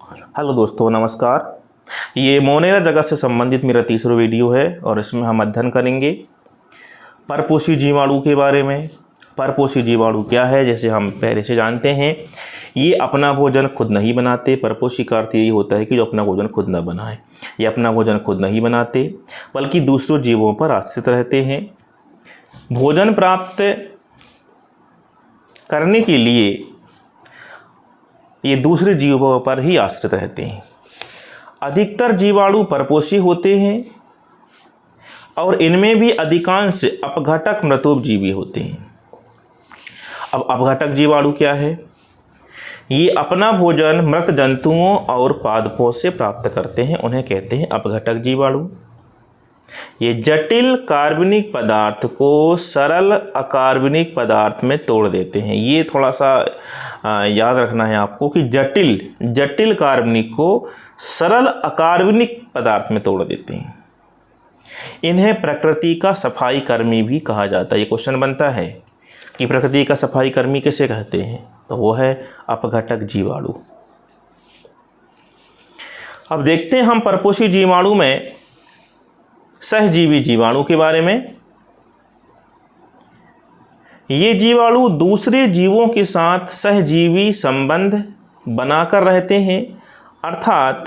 Hello दोस्तों, नमस्कार। ये मोनेरा जगत से संबंधित मेरा तीसरा वीडियो है और इसमें हम अध्ययन करेंगे परपोषी जीवाणु के बारे में। परपोषी जीवाणु क्या है? जैसे हम पहले से जानते हैं, ये अपना भोजन खुद नहीं बनाते। परपोषी का अर्थ यही होता है कि जो अपना भोजन खुद न बनाए। ये अपना भोजन खुद नहीं बनाते बल्कि दूसरों जीवों पर आश्रित रहते हैं। भोजन प्राप्त करने के लिए ये दूसरे जीवों पर ही आश्रित रहते हैं। अधिकतर जीवाणु परपोषी होते हैं और इनमें भी अधिकांश अपघटक मृतोपजीवी होते हैं। अब अपघटक जीवाणु क्या है? ये अपना भोजन मृत जंतुओं और पादपों से प्राप्त करते हैं, उन्हें कहते हैं अपघटक जीवाणु। ये जटिल कार्बनिक पदार्थ को सरल अकार्बनिक पदार्थ में तोड़ देते हैं। ये थोड़ा सा याद रखना है आपको कि जटिल कार्बनिक को सरल अकार्बनिक पदार्थ में तोड़ देते हैं। इन्हें प्रकृति का सफाई कर्मी भी कहा जाता है। ये क्वेश्चन बनता है कि प्रकृति का सफाई कर्मी किसे कहते हैं, तो वो है अपघटक जीवाणु। अब देखते हैं हम परपोषी जीवाणु में सहजीवी जीवाणु के बारे में। ये जीवाणु दूसरे जीवों के साथ सहजीवी संबंध बनाकर रहते हैं, अर्थात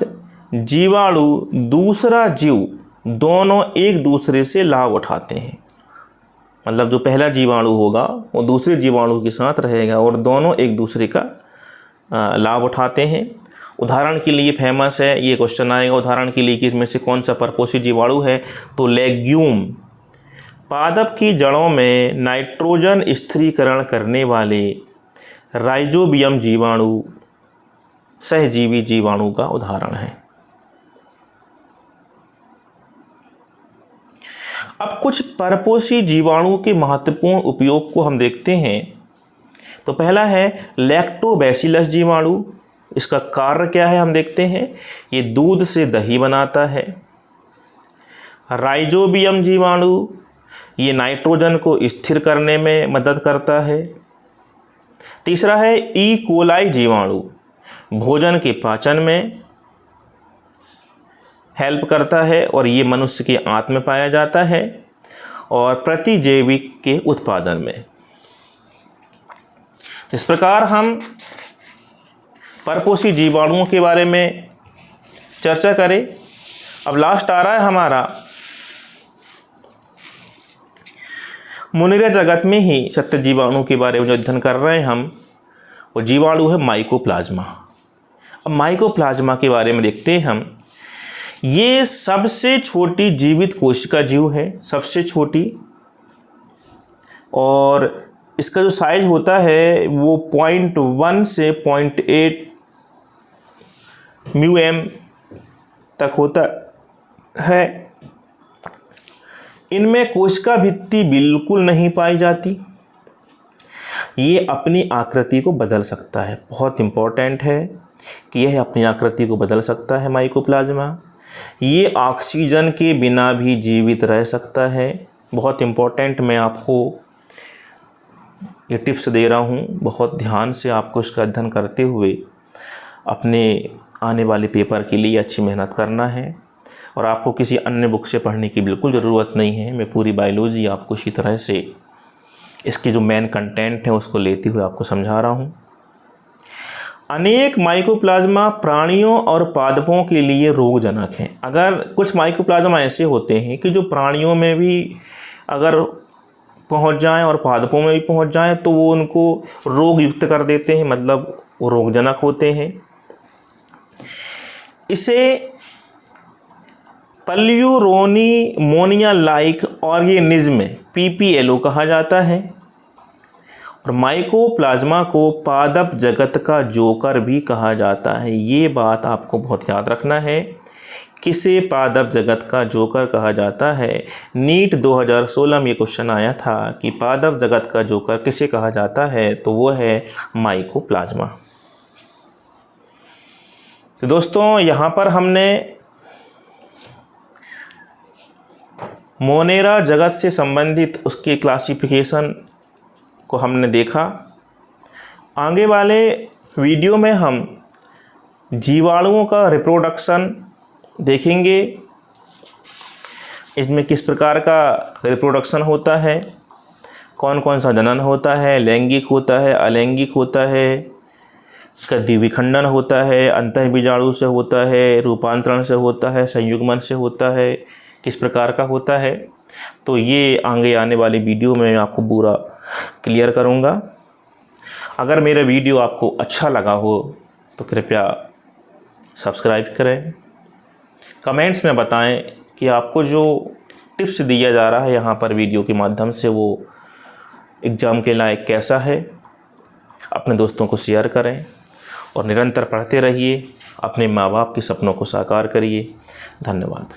जीवाणु दूसरा जीव दोनों एक दूसरे से लाभ उठाते हैं। मतलब जो पहला जीवाणु होगा वो दूसरे जीवाणु के साथ रहेगा और दोनों एक दूसरे का लाभ उठाते हैं। उदाहरण के लिए फेमस है, ये क्वेश्चन आएगा उदाहरण के लिए कि इसमें से कौन सा परपोषी जीवाणु है, तो लेग्यूम। पादप की जड़ों में नाइट्रोजन स्थिरीकरण करने वाले राइजोबियम जीवाणु सहजीवी जीवाणु का उदाहरण है। अब कुछ परपोषी जीवाणु के महत्वपूर्ण उपयोग को हम देखते हैं। तो पहला है लैक्टोबैसिलस जीवाणु। इसका कार्य क्या है हम देखते हैं। ये दूध से दही बनाता है। राइजोबियम जीवाणु ये नाइट्रोजन को स्थिर करने में मदद करता है। तीसरा है ई कोलाई जीवाणु, भोजन के पाचन में हेल्प करता है और ये मनुष्य के आंत में पाया जाता है और प्रतिजैविक के उत्पादन में। इस प्रकार हम परपोषी जीवाणुओं के बारे में चर्चा करें। अब लास्ट आ रहा है हमारा मोनेरा जगत में ही सत्य जीवाणु के बारे में जो अध्ययन कर रहे हैं हम, वो जीवाणु है माइकोप्लाज्मा। अब माइकोप्लाज्मा के बारे में देखते हैं हम। ये सबसे छोटी जीवित कोशिका जीव है, सबसे छोटी, और इसका जो साइज होता है वो 0.1 से 0.8 μm तक होता है। इनमें कोशिका भित्ति बिल्कुल नहीं पाई जाती। ये अपनी आकृति को बदल सकता है। बहुत इम्पोर्टेंट है कि यह अपनी आकृति को बदल सकता है माइकोप्लाज्मा। ये ऑक्सीजन के बिना भी जीवित रह सकता है। बहुत इम्पोर्टेंट, मैं आपको ये टिप्स दे रहा हूँ, बहुत ध्यान से आपको इसका अध्ययन करते हुए अपने आने वाले पेपर के लिए अच्छी मेहनत करना है। और आपको किसी अन्य बुक से पढ़ने की बिल्कुल ज़रूरत नहीं है। मैं पूरी बायोलॉजी आपको इसी तरह से इसके जो मेन कंटेंट है उसको लेते हुए आपको समझा रहा हूँ। अनेक माइकोप्लाज्मा प्राणियों और पादपों के लिए रोगजनक हैं। अगर कुछ माइकोप्लाज्मा ऐसे होते हैं कि जो प्राणियों में भी अगर पहुंच जाएं और पादपों में भी पहुंच जाएं तो वो उनको रोग युक्त कर देते हैं, मतलब वो रोगजनक होते हैं। इसे पल्यूरोनीमोनिया लाइक ऑर्गेनिज्म PPLO कहा जाता है। और माइकोप्लाज्मा को पादप जगत का जोकर भी कहा जाता है। ये बात आपको बहुत याद रखना है। किसे पादप जगत का जोकर कहा जाता है? नीट 2016 में ये क्वेश्चन आया था कि पादप जगत का जोकर किसे कहा जाता है, तो वो है माइकोप्लाज्मा। तो दोस्तों, यहाँ पर हमने मोनेरा जगत से संबंधित उसके क्लासिफिकेशन को हमने देखा। आगे वाले वीडियो में हम जीवाणुओं का रिप्रोडक्शन देखेंगे, इसमें किस प्रकार का रिप्रोडक्शन होता है, कौन कौन सा जनन होता है, लैंगिक होता है, अलैंगिक होता है, कभी विखंडन होता है, अंतःबीजाणु से होता है, रूपांतरण से होता है, संयुग्मन से होता है, किस प्रकार का होता है। तो ये आगे आने वाली वीडियो में आपको पूरा क्लियर करूँगा। अगर मेरा वीडियो आपको अच्छा लगा हो तो कृपया सब्सक्राइब करें, कमेंट्स में बताएं कि आपको जो टिप्स दिया जा रहा है यहाँ पर वीडियो के माध्यम से वो एग्ज़ाम के लायक कैसा है। अपने दोस्तों को शेयर करें और निरंतर पढ़ते रहिए, अपने माँ बाप के सपनों को साकार करिए। धन्यवाद।